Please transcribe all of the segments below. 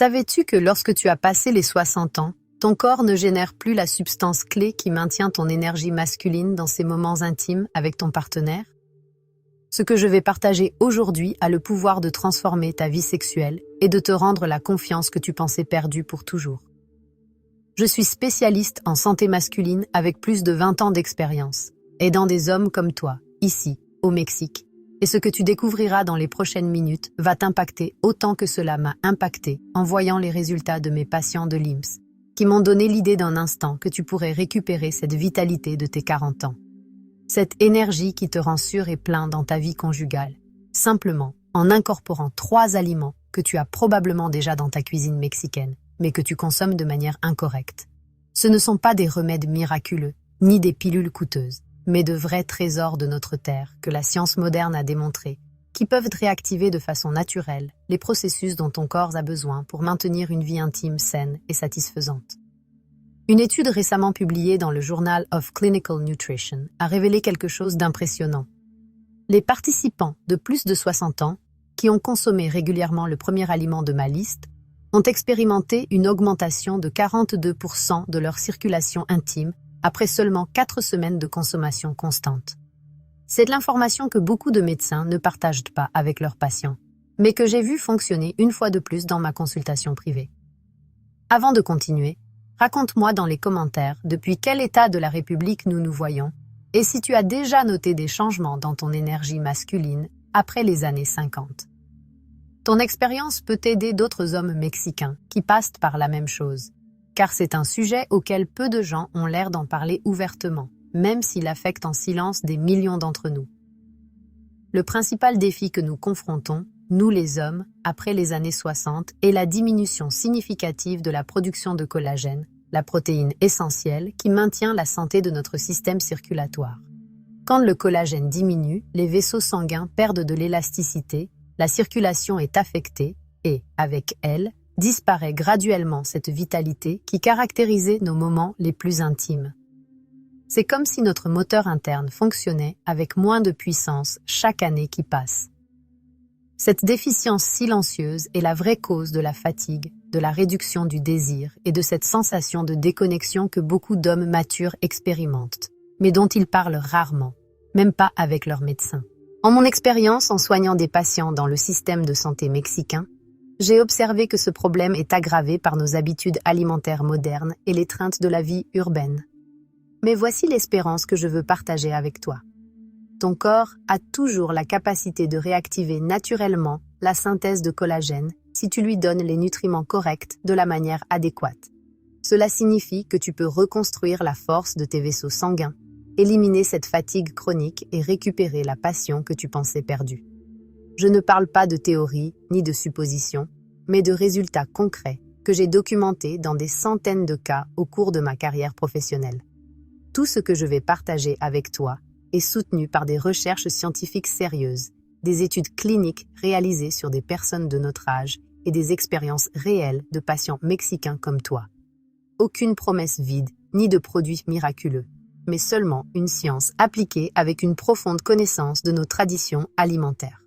Savais-tu que lorsque tu as passé les 60 ans, ton corps ne génère plus la substance clé qui maintient ton énergie masculine dans ces moments intimes avec ton partenaire? Ce que je vais partager aujourd'hui a le pouvoir de transformer ta vie sexuelle et de te rendre la confiance que tu pensais perdue pour toujours. Je suis spécialiste en santé masculine avec plus de 20 ans d'expérience, aidant des hommes comme toi, ici, au Mexique. Et ce que tu découvriras dans les prochaines minutes va t'impacter autant que cela m'a impacté en voyant les résultats de mes patients de l'IMSS, qui m'ont donné l'idée d'un instant que tu pourrais récupérer cette vitalité de tes 40 ans. Cette énergie qui te rend sûr et plein dans ta vie conjugale, simplement en incorporant 3 aliments que tu as probablement déjà dans ta cuisine mexicaine, mais que tu consommes de manière incorrecte. Ce ne sont pas des remèdes miraculeux, ni des pilules coûteuses, mais de vrais trésors de notre terre que la science moderne a démontrés, qui peuvent réactiver de façon naturelle les processus dont ton corps a besoin pour maintenir une vie intime saine et satisfaisante. Une étude récemment publiée dans le Journal of Clinical Nutrition a révélé quelque chose d'impressionnant. Les participants de plus de 60 ans, qui ont consommé régulièrement le premier aliment de ma liste, ont expérimenté une augmentation de 42% de leur circulation intime après seulement 4 semaines de consommation constante. C'est de l'information que beaucoup de médecins ne partagent pas avec leurs patients, mais que j'ai vu fonctionner une fois de plus dans ma consultation privée. Avant de continuer, raconte-moi dans les commentaires depuis quel état de la République nous nous voyons et si tu as déjà noté des changements dans ton énergie masculine après les années 50. Ton expérience peut aider d'autres hommes mexicains qui passent par la même chose, car c'est un sujet auquel peu de gens ont l'air d'en parler ouvertement, même s'il affecte en silence des millions d'entre nous. Le principal défi que nous confrontons, nous les hommes, après les années 60, est la diminution significative de la production de collagène, la protéine essentielle qui maintient la santé de notre système circulatoire. Quand le collagène diminue, les vaisseaux sanguins perdent de l'élasticité, la circulation est affectée et, avec elle, disparaît graduellement cette vitalité qui caractérisait nos moments les plus intimes. C'est comme si notre moteur interne fonctionnait avec moins de puissance chaque année qui passe. Cette déficience silencieuse est la vraie cause de la fatigue, de la réduction du désir et de cette sensation de déconnexion que beaucoup d'hommes matures expérimentent, mais dont ils parlent rarement, même pas avec leur médecin. En mon expérience en soignant des patients dans le système de santé mexicain, j'ai observé que ce problème est aggravé par nos habitudes alimentaires modernes et l'étreinte de la vie urbaine. Mais voici l'espérance que je veux partager avec toi. Ton corps a toujours la capacité de réactiver naturellement la synthèse de collagène si tu lui donnes les nutriments corrects de la manière adéquate. Cela signifie que tu peux reconstruire la force de tes vaisseaux sanguins, éliminer cette fatigue chronique et récupérer la passion que tu pensais perdue. Je ne parle pas de théorie ni de suppositions, mais de résultats concrets que j'ai documentés dans des centaines de cas au cours de ma carrière professionnelle. Tout ce que je vais partager avec toi est soutenu par des recherches scientifiques sérieuses, des études cliniques réalisées sur des personnes de notre âge et des expériences réelles de patients mexicains comme toi. Aucune promesse vide, ni de produits miraculeux, mais seulement une science appliquée avec une profonde connaissance de nos traditions alimentaires.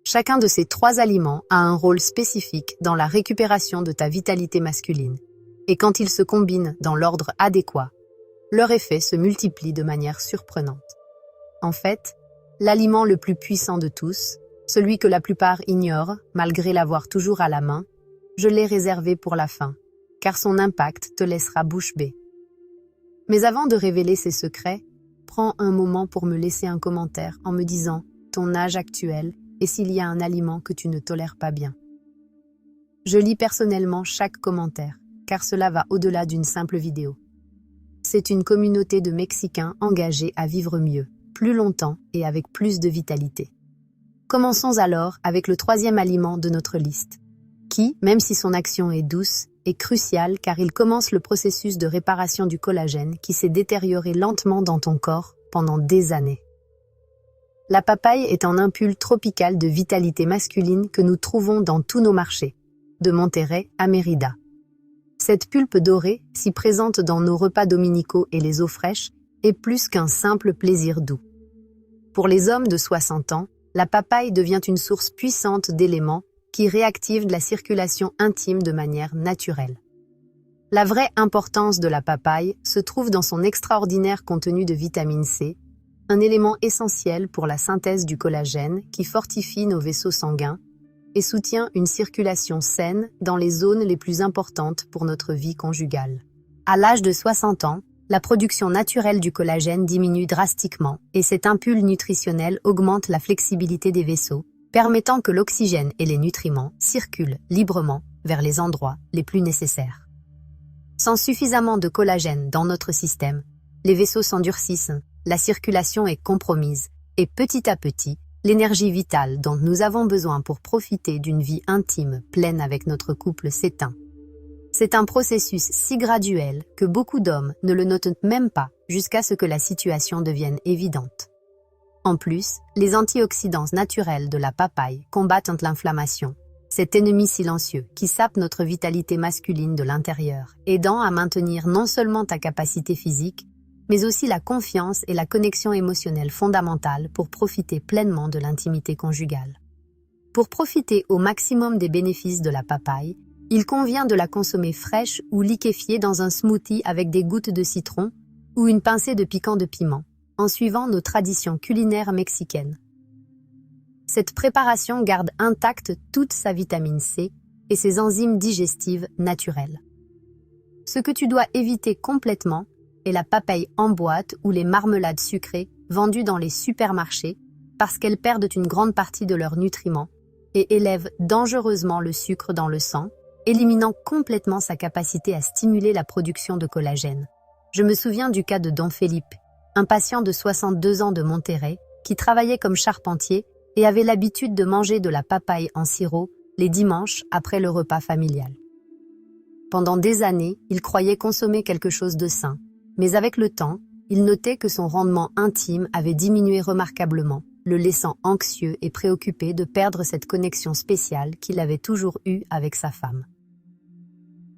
Chacun de ces 3 aliments a un rôle spécifique dans la récupération de ta vitalité masculine, et quand ils se combinent dans l'ordre adéquat, leur effet se multiplie de manière surprenante. En fait, l'aliment le plus puissant de tous, celui que la plupart ignorent, malgré l'avoir toujours à la main, je l'ai réservé pour la fin, car son impact te laissera bouche bée. Mais avant de révéler ces secrets, prends un moment pour me laisser un commentaire en me disant ton âge actuel et s'il y a un aliment que tu ne tolères pas bien. Je lis personnellement chaque commentaire, car cela va au-delà d'une simple vidéo. C'est une communauté de Mexicains engagés à vivre mieux, plus longtemps et avec plus de vitalité. Commençons alors avec le 3e aliment de notre liste, qui, même si son action est douce, est crucial car il commence le processus de réparation du collagène qui s'est détérioré lentement dans ton corps pendant des années. La papaye est un impulse tropical de vitalité masculine que nous trouvons dans tous nos marchés, de Monterrey à Mérida. Cette pulpe dorée, si présente dans nos repas dominicaux et les eaux fraîches, est plus qu'un simple plaisir doux. Pour les hommes de 60 ans, la papaye devient une source puissante d'éléments qui réactive la circulation intime de manière naturelle. La vraie importance de la papaye se trouve dans son extraordinaire contenu de vitamine C, un élément essentiel pour la synthèse du collagène qui fortifie nos vaisseaux sanguins et soutient une circulation saine dans les zones les plus importantes pour notre vie conjugale. À l'âge de 60 ans, la production naturelle du collagène diminue drastiquement et cet impulse nutritionnel augmente la flexibilité des vaisseaux, permettant que l'oxygène et les nutriments circulent librement vers les endroits les plus nécessaires. Sans suffisamment de collagène dans notre système, les vaisseaux s'endurcissent, la circulation est compromise et petit à petit, l'énergie vitale dont nous avons besoin pour profiter d'une vie intime pleine avec notre couple s'éteint. C'est un processus si graduel que beaucoup d'hommes ne le notent même pas jusqu'à ce que la situation devienne évidente. En plus, les antioxydants naturels de la papaye combattent l'inflammation, cet ennemi silencieux qui sape notre vitalité masculine de l'intérieur, aidant à maintenir non seulement ta capacité physique, mais aussi la confiance et la connexion émotionnelle fondamentale pour profiter pleinement de l'intimité conjugale. Pour profiter au maximum des bénéfices de la papaye, il convient de la consommer fraîche ou liquéfiée dans un smoothie avec des gouttes de citron ou une pincée de piquant de piment, en suivant nos traditions culinaires mexicaines. Cette préparation garde intacte toute sa vitamine C et ses enzymes digestives naturelles. Ce que tu dois éviter complètement est la papaye en boîte ou les marmelades sucrées vendues dans les supermarchés parce qu'elles perdent une grande partie de leurs nutriments et élèvent dangereusement le sucre dans le sang, éliminant complètement sa capacité à stimuler la production de collagène. Je me souviens du cas de Don Felipe, un patient de 62 ans de Monterrey qui travaillait comme charpentier et avait l'habitude de manger de la papaye en sirop les dimanches après le repas familial. Pendant des années, il croyait consommer quelque chose de sain, mais avec le temps, il notait que son rendement intime avait diminué remarquablement, le laissant anxieux et préoccupé de perdre cette connexion spéciale qu'il avait toujours eue avec sa femme.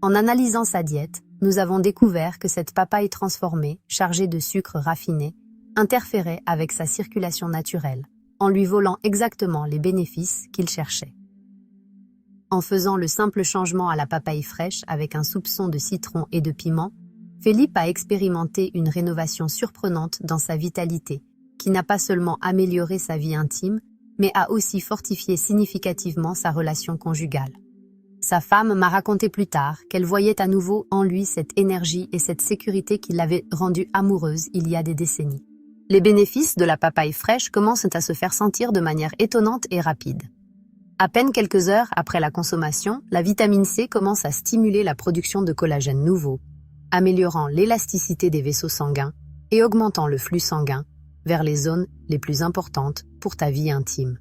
En analysant sa diète, nous avons découvert que cette papaye transformée, chargée de sucre raffiné, interférait avec sa circulation naturelle, en lui volant exactement les bénéfices qu'il cherchait. En faisant le simple changement à la papaye fraîche avec un soupçon de citron et de piment, Philippe a expérimenté une rénovation surprenante dans sa vitalité, qui n'a pas seulement amélioré sa vie intime, mais a aussi fortifié significativement sa relation conjugale. Sa femme m'a raconté plus tard qu'elle voyait à nouveau en lui cette énergie et cette sécurité qui l'avaient rendue amoureuse il y a des décennies. Les bénéfices de la papaye fraîche commencent à se faire sentir de manière étonnante et rapide. À peine quelques heures après la consommation, la vitamine C commence à stimuler la production de collagène nouveau, améliorant l'élasticité des vaisseaux sanguins et augmentant le flux sanguin vers les zones les plus importantes pour ta vie intime.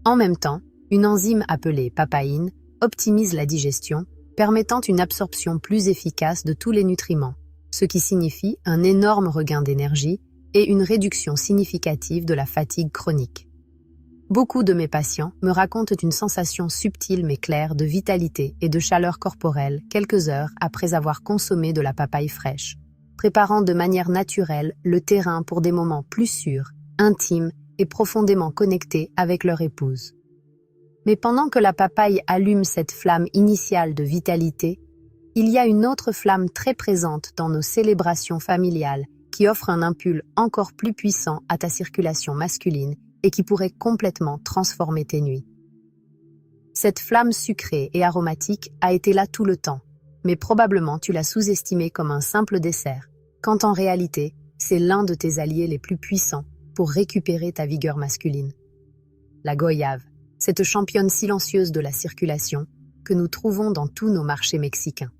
En même temps, une enzyme appelée papaïne optimise la digestion, permettant une absorption plus efficace de tous les nutriments, ce qui signifie un énorme regain d'énergie et une réduction significative de la fatigue chronique. Beaucoup de mes patients me racontent une sensation subtile mais claire de vitalité et de chaleur corporelle quelques heures après avoir consommé de la papaye fraîche, préparant de manière naturelle le terrain pour des moments plus sûrs, intimes et profondément connectés avec leur épouse. Mais pendant que la papaye allume cette flamme initiale de vitalité, il y a une autre flamme très présente dans nos célébrations familiales qui offre un impulse encore plus puissant à ta circulation masculine et qui pourrait complètement transformer tes nuits. Cette flamme sucrée et aromatique a été là tout le temps, mais probablement tu l'as sous-estimée comme un simple dessert, quand en réalité, c'est l'un de tes alliés les plus puissants pour récupérer ta vigueur masculine. La goyave, cette championne silencieuse de la circulation que nous trouvons dans tous nos marchés mexicains.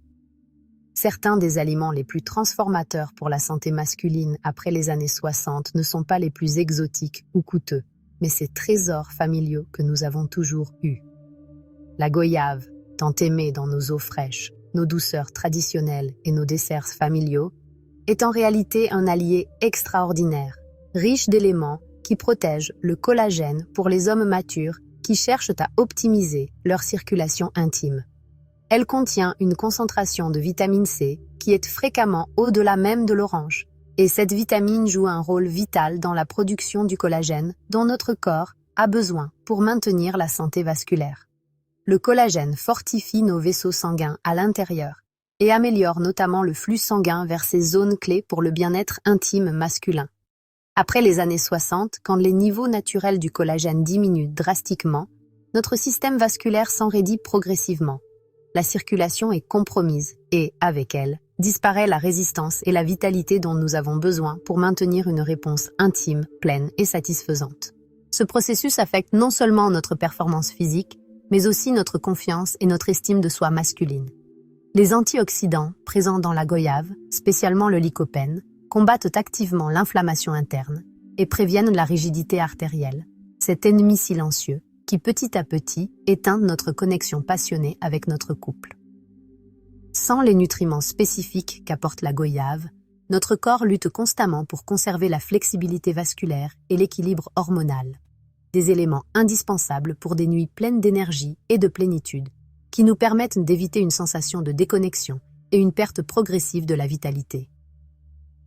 Certains des aliments les plus transformateurs pour la santé masculine après les années 60 ne sont pas les plus exotiques ou coûteux, mais ces trésors familiaux que nous avons toujours eus. La goyave, tant aimée dans nos eaux fraîches, nos douceurs traditionnelles et nos desserts familiaux, est en réalité un allié extraordinaire, riche d'éléments qui protègent le collagène pour les hommes matures qui cherchent à optimiser leur circulation intime. Elle contient une concentration de vitamine C qui est fréquemment au-delà même de l'orange. Et cette vitamine joue un rôle vital dans la production du collagène dont notre corps a besoin pour maintenir la santé vasculaire. Le collagène fortifie nos vaisseaux sanguins à l'intérieur et améliore notamment le flux sanguin vers ces zones clés pour le bien-être intime masculin. Après les années 60, quand les niveaux naturels du collagène diminuent drastiquement, notre système vasculaire s'enraidit progressivement. La circulation est compromise et, avec elle, disparaît la résistance et la vitalité dont nous avons besoin pour maintenir une réponse intime, pleine et satisfaisante. Ce processus affecte non seulement notre performance physique, mais aussi notre confiance et notre estime de soi masculine. Les antioxydants présents dans la goyave, spécialement le lycopène, combattent activement l'inflammation interne et préviennent la rigidité artérielle, cet ennemi silencieux qui petit à petit éteint notre connexion passionnée avec notre couple. Sans les nutriments spécifiques qu'apporte la goyave, notre corps lutte constamment pour conserver la flexibilité vasculaire et l'équilibre hormonal, des éléments indispensables pour des nuits pleines d'énergie et de plénitude, qui nous permettent d'éviter une sensation de déconnexion et une perte progressive de la vitalité.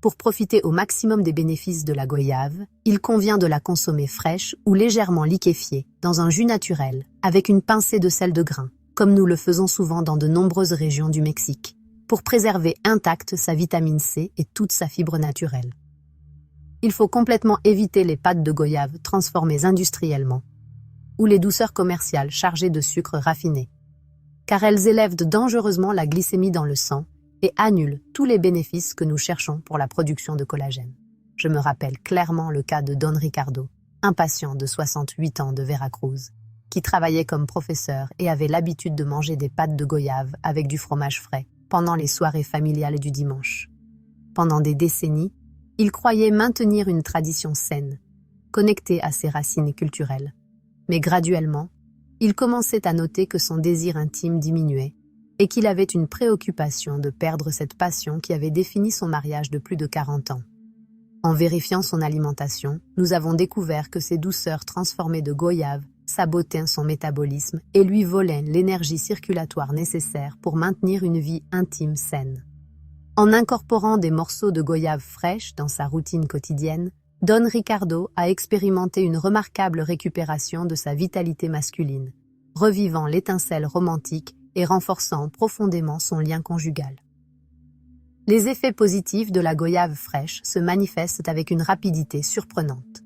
Pour profiter au maximum des bénéfices de la goyave, il convient de la consommer fraîche ou légèrement liquéfiée, dans un jus naturel, avec une pincée de sel de grain, comme nous le faisons souvent dans de nombreuses régions du Mexique, pour préserver intacte sa vitamine C et toute sa fibre naturelle. Il faut complètement éviter les pâtes de goyave transformées industriellement, ou les douceurs commerciales chargées de sucre raffiné, car elles élèvent dangereusement la glycémie dans le sang et annulent tous les bénéfices que nous cherchons pour la production de collagène. Je me rappelle clairement le cas de Don Ricardo, un patient de 68 ans de Veracruz, qui travaillait comme professeur et avait l'habitude de manger des pâtes de goyave avec du fromage frais pendant les soirées familiales du dimanche. Pendant des décennies, il croyait maintenir une tradition saine, connectée à ses racines culturelles. Mais graduellement, il commençait à noter que son désir intime diminuait et qu'il avait une préoccupation de perdre cette passion qui avait défini son mariage de plus de 40 ans. En vérifiant son alimentation, nous avons découvert que ces douceurs transformées de goyave sabotaient son métabolisme et lui volaient l'énergie circulatoire nécessaire pour maintenir une vie intime saine. En incorporant des morceaux de goyave fraîche dans sa routine quotidienne, Don Ricardo a expérimenté une remarquable récupération de sa vitalité masculine, revivant l'étincelle romantique et renforçant profondément son lien conjugal. Les effets positifs de la goyave fraîche se manifestent avec une rapidité surprenante.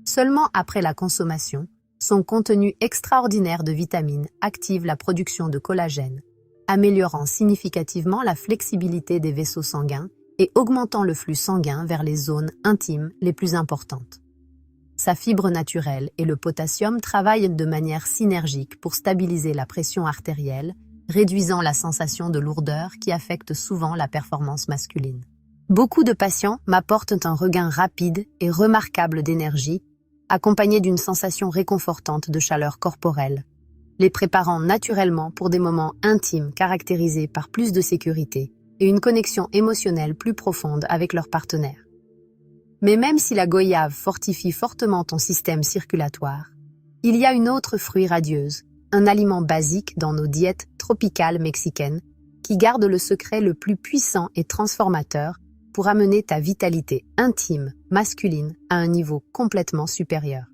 Seulement après la consommation, son contenu extraordinaire de vitamines active la production de collagène, améliorant significativement la flexibilité des vaisseaux sanguins et augmentant le flux sanguin vers les zones intimes les plus importantes. Sa fibre naturelle et le potassium travaillent de manière synergique pour stabiliser la pression artérielle, réduisant la sensation de lourdeur qui affecte souvent la performance masculine. Beaucoup de patients m'apportent un regain rapide et remarquable d'énergie, accompagné d'une sensation réconfortante de chaleur corporelle, les préparant naturellement pour des moments intimes caractérisés par plus de sécurité et une connexion émotionnelle plus profonde avec leur partenaire. Mais même si la goyave fortifie fortement ton système circulatoire, il y a une autre fruit radieuse, un aliment basique dans nos diètes tropicales mexicaines, qui garde le secret le plus puissant et transformateur pour amener ta vitalité intime, masculine, à un niveau complètement supérieur.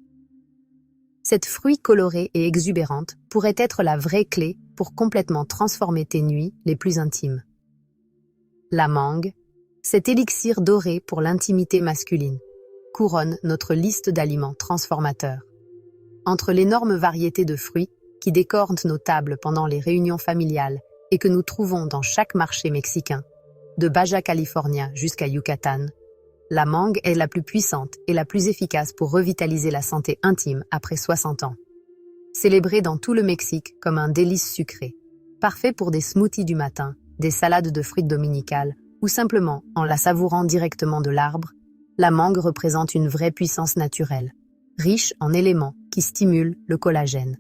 Cette fruit colorée et exubérante pourrait être la vraie clé pour complètement transformer tes nuits les plus intimes. La mangue, cet élixir doré pour l'intimité masculine, couronne notre liste d'aliments transformateurs. Entre l'énorme variété de fruits qui décorent nos tables pendant les réunions familiales et que nous trouvons dans chaque marché mexicain, de Baja California jusqu'à Yucatan, la mangue est la plus puissante et la plus efficace pour revitaliser la santé intime après 60 ans. Célébrée dans tout le Mexique comme un délice sucré, parfait pour des smoothies du matin, des salades de fruits dominicales, ou simplement en la savourant directement de l'arbre, la mangue représente une vraie puissance naturelle, riche en éléments qui stimulent le collagène.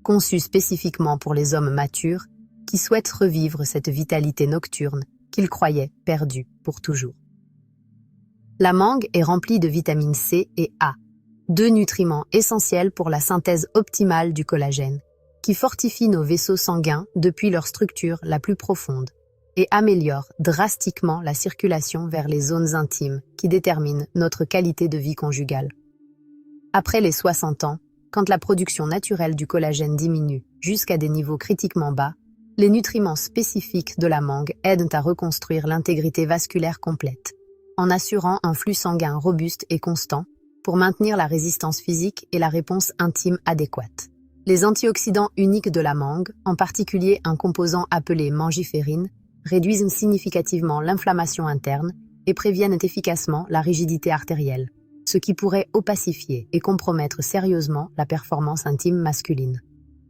Conçue spécifiquement pour les hommes matures qui souhaitent revivre cette vitalité nocturne qu'ils croyaient perdue pour toujours. La mangue est remplie de vitamine C et A, deux nutriments essentiels pour la synthèse optimale du collagène, qui fortifient nos vaisseaux sanguins depuis leur structure la plus profonde et améliore drastiquement la circulation vers les zones intimes qui déterminent notre qualité de vie conjugale. Après les 60 ans, quand la production naturelle du collagène diminue jusqu'à des niveaux critiquement bas, les nutriments spécifiques de la mangue aident à reconstruire l'intégrité vasculaire complète, en assurant un flux sanguin robuste et constant pour maintenir la résistance physique et la réponse intime adéquate. Les antioxydants uniques de la mangue, en particulier un composant appelé mangiférine, réduisent significativement l'inflammation interne et préviennent efficacement la rigidité artérielle, ce qui pourrait opacifier et compromettre sérieusement la performance intime masculine.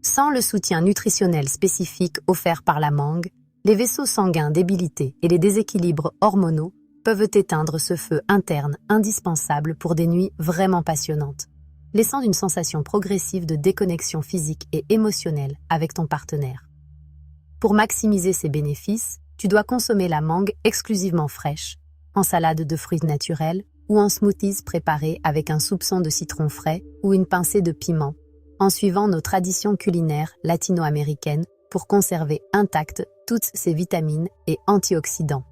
Sans le soutien nutritionnel spécifique offert par la mangue, les vaisseaux sanguins débilités et les déséquilibres hormonaux peuvent éteindre ce feu interne indispensable pour des nuits vraiment passionnantes, laissant une sensation progressive de déconnexion physique et émotionnelle avec ton partenaire. Pour maximiser ses bénéfices, tu dois consommer la mangue exclusivement fraîche, en salade de fruits naturels ou en smoothies préparés avec un soupçon de citron frais ou une pincée de piment, en suivant nos traditions culinaires latino-américaines pour conserver intactes toutes ses vitamines et antioxydants.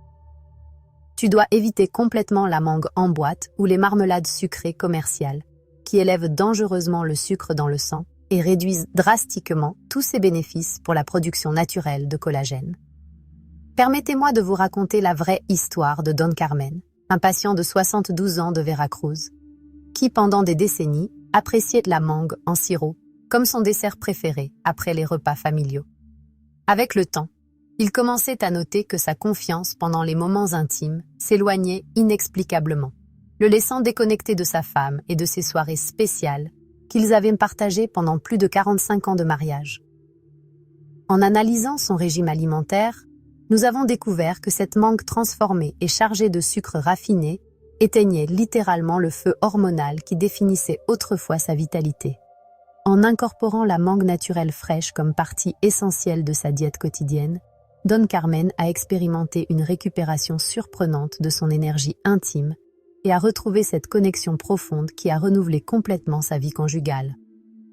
Tu dois éviter complètement la mangue en boîte ou les marmelades sucrées commerciales, qui élèvent dangereusement le sucre dans le sang et réduisent drastiquement tous ses bénéfices pour la production naturelle de collagène. Permettez-moi de vous raconter la vraie histoire de Don Carmen, un patient de 72 ans de Veracruz, qui pendant des décennies appréciait la mangue en sirop comme son dessert préféré après les repas familiaux. Avec le temps, il commençait à noter que sa confiance pendant les moments intimes s'éloignait inexplicablement, le laissant déconnecté de sa femme et de ses soirées spéciales qu'ils avaient partagées pendant plus de 45 ans de mariage. En analysant son régime alimentaire, nous avons découvert que cette mangue transformée et chargée de sucre raffiné éteignait littéralement le feu hormonal qui définissait autrefois sa vitalité. En incorporant la mangue naturelle fraîche comme partie essentielle de sa diète quotidienne, Don Carmen a expérimenté une récupération surprenante de son énergie intime et a retrouvé cette connexion profonde qui a renouvelé complètement sa vie conjugale.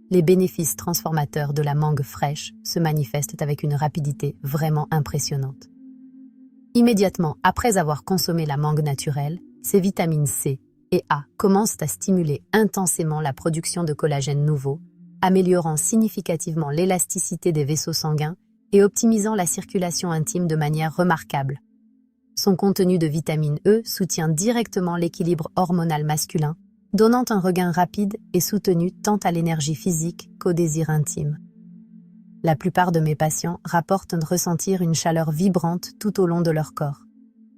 Les bénéfices transformateurs de la mangue fraîche se manifestent avec une rapidité vraiment impressionnante. Immédiatement après avoir consommé la mangue naturelle, ses vitamines C et A commencent à stimuler intensément la production de collagène nouveau, améliorant significativement l'élasticité des vaisseaux sanguins et optimisant la circulation intime de manière remarquable. Son contenu de vitamine E soutient directement l'équilibre hormonal masculin, donnant un regain rapide et soutenu tant à l'énergie physique qu'au désir intime. La plupart de mes patients rapportent ressentir une chaleur vibrante tout au long de leur corps,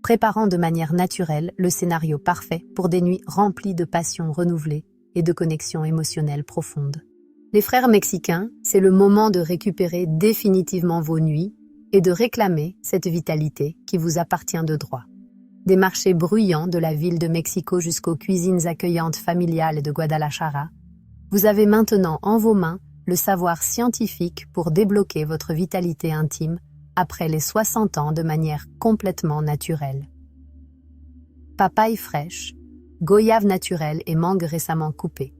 préparant de manière naturelle le scénario parfait pour des nuits remplies de passion renouvelée et de connexions émotionnelles profondes. Les frères mexicains, c'est le moment de récupérer définitivement vos nuits et de réclamer cette vitalité qui vous appartient de droit. Des marchés bruyants de la ville de Mexico jusqu'aux cuisines accueillantes familiales de Guadalajara, vous avez maintenant en vos mains le savoir scientifique pour débloquer votre vitalité intime après les 60 ans de manière complètement naturelle. Papaye fraîche, goyave naturelle et mangue récemment coupée.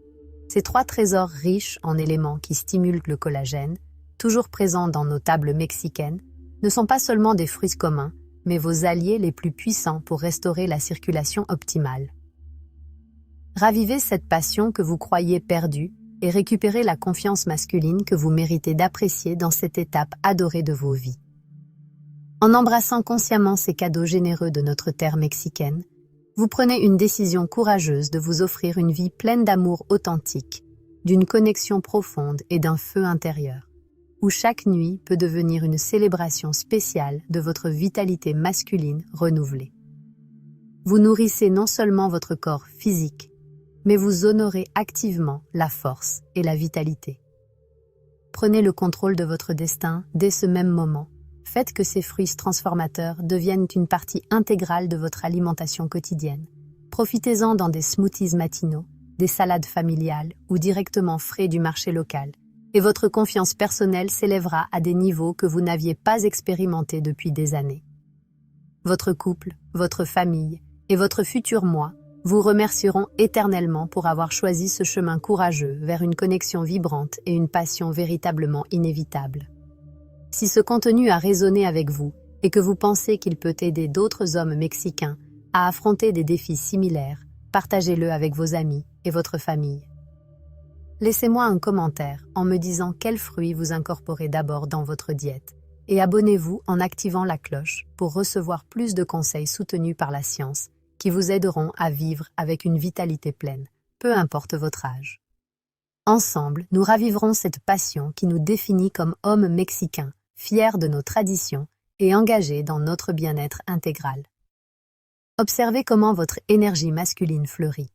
Ces trois trésors riches en éléments qui stimulent le collagène, toujours présents dans nos tables mexicaines, ne sont pas seulement des fruits communs, mais vos alliés les plus puissants pour restaurer la circulation optimale. Ravivez cette passion que vous croyez perdue et récupérez la confiance masculine que vous méritez d'apprécier dans cette étape adorée de vos vies. En embrassant consciemment ces cadeaux généreux de notre terre mexicaine, vous prenez une décision courageuse de vous offrir une vie pleine d'amour authentique, d'une connexion profonde et d'un feu intérieur, où chaque nuit peut devenir une célébration spéciale de votre vitalité masculine renouvelée. Vous nourrissez non seulement votre corps physique, mais vous honorez activement la force et la vitalité. Prenez le contrôle de votre destin dès ce même moment. Faites que ces fruits transformateurs deviennent une partie intégrale de votre alimentation quotidienne. Profitez-en dans des smoothies matinaux, des salades familiales ou directement frais du marché local, et votre confiance personnelle s'élèvera à des niveaux que vous n'aviez pas expérimentés depuis des années. Votre couple, votre famille et votre futur moi vous remercieront éternellement pour avoir choisi ce chemin courageux vers une connexion vibrante et une passion véritablement inévitable. Si ce contenu a résonné avec vous et que vous pensez qu'il peut aider d'autres hommes mexicains à affronter des défis similaires, partagez-le avec vos amis et votre famille. Laissez-moi un commentaire en me disant quels fruits vous incorporez d'abord dans votre diète et abonnez-vous en activant la cloche pour recevoir plus de conseils soutenus par la science qui vous aideront à vivre avec une vitalité pleine, peu importe votre âge. Ensemble, nous raviverons cette passion qui nous définit comme hommes mexicains, fiers de nos traditions et engagés dans notre bien-être intégral. Observez comment votre énergie masculine fleurit.